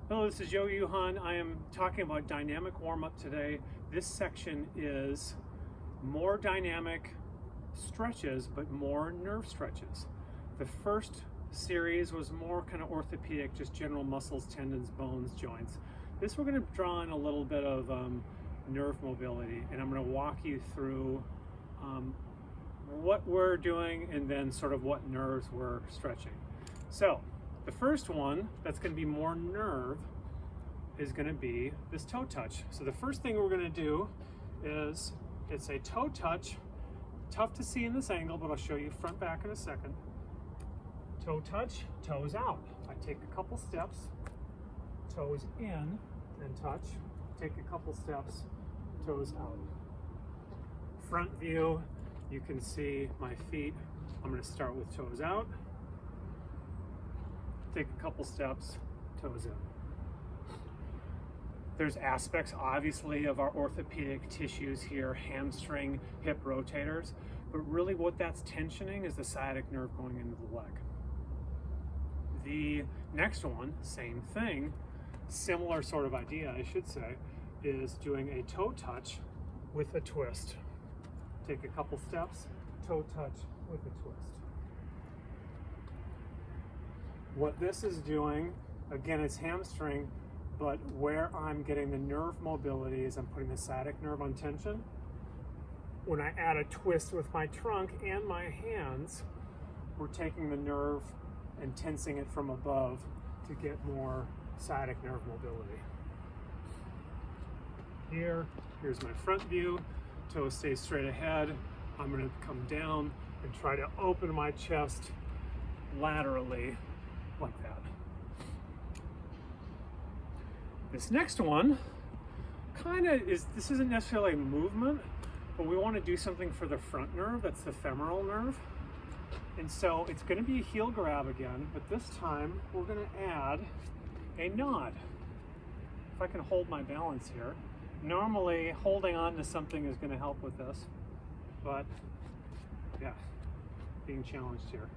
Hello, this is Uhan. I am talking about dynamic warm-up today. This section is more dynamic stretches, but more nerve stretches. The first series was more kind of orthopedic, just general muscles, tendons, bones, joints. This we're going to draw in a little bit of nerve mobility, and I'm going to walk you through what we're doing and then sort of what nerves we're stretching. So the first one that's going to be more nerve is going to be this toe touch. So the first thing we're going to do is, it's a toe touch. Tough to see in this angle, but I'll show you front back in a second. Toe touch, toes out. I take a couple steps, toes in and touch. Take a couple steps, toes out. Front view, you can see my feet. I'm going to start with toes out. Take a couple steps, toes in. There's aspects, obviously, of our orthopedic tissues here, hamstring, hip rotators, but really what that's tensioning is the sciatic nerve going into the leg. The next one, same thing, similar sort of idea, I should say, is doing a toe touch with a twist. Take a couple steps, toe touch with a twist. What this is doing, again, it's hamstring, but where I'm getting the nerve mobility is I'm putting the sciatic nerve on tension. When I add a twist with my trunk and my hands, we're taking the nerve and tensing it from above to get more sciatic nerve mobility. Here's my front view. Toes stay straight ahead. I'm going to come down and try to open my chest laterally like that. This next one this isn't necessarily a movement, but we want to do something for the front nerve. That's the femoral nerve. And so it's going to be a heel grab again, but this time we're going to add a nod. If I can hold my balance here. Normally holding on to something is going to help with this, but yeah, being challenged here.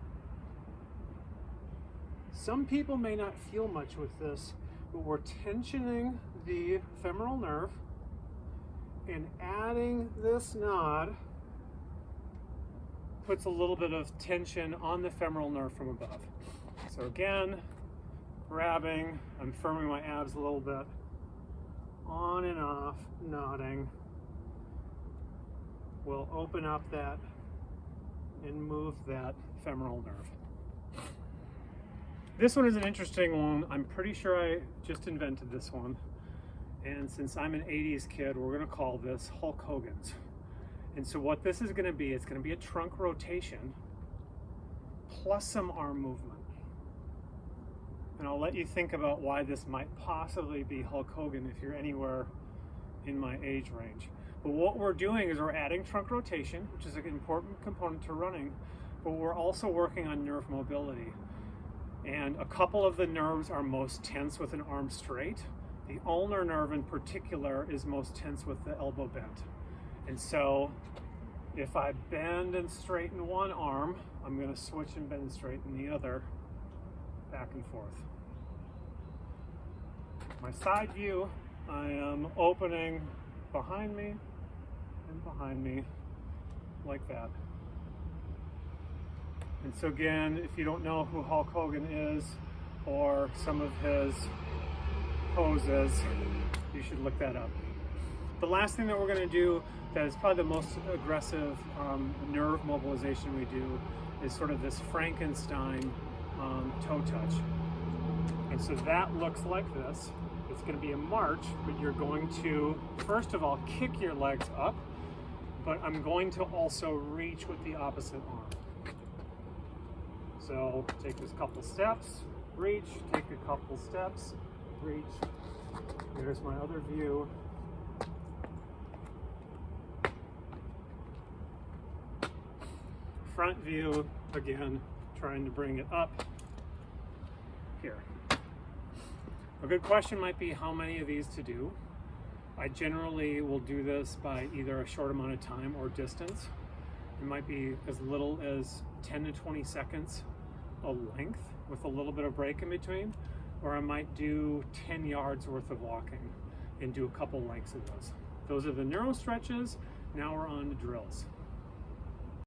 Some people may not feel much with this, but we're tensioning the femoral nerve and adding this nod puts a little bit of tension on the femoral nerve from above. So again, grabbing, I'm firming my abs a little bit, on and off, nodding. We'll open up that and move that femoral nerve. This one is an interesting one. I'm pretty sure I just invented this one. And since I'm an 80s kid, we're gonna call this Hulk Hogan's. And so what this is gonna be, it's gonna be a trunk rotation plus some arm movement. And I'll let you think about why this might possibly be Hulk Hogan if you're anywhere in my age range. But what we're doing is we're adding trunk rotation, which is an important component to running, but we're also working on nerve mobility. And a couple of the nerves are most tense with an arm straight. The ulnar nerve in particular is most tense with the elbow bent. And so if I bend and straighten one arm, I'm going to switch and bend and straighten the other, back and forth. My side view, I am opening behind me and behind me like that. And so again, if you don't know who Hulk Hogan is or some of his poses, you should look that up. The last thing that we're going to do that is probably the most aggressive nerve mobilization we do is sort of this Frankenstein toe touch. And so that looks like this. It's going to be a march, but you're going to, first of all, kick your legs up, but I'm going to also reach with the opposite arm. So take this couple steps, reach, take a couple steps, reach. Here's my other view. Front view, again, trying to bring it up here. A good question might be how many of these to do. I generally will do this by either a short amount of time or distance. It might be as little as 10 to 20 seconds a length with a little bit of break in between, or I might do 10 yards worth of walking and do a couple lengths of those. Those are the neuro stretches. Now we're on to drills.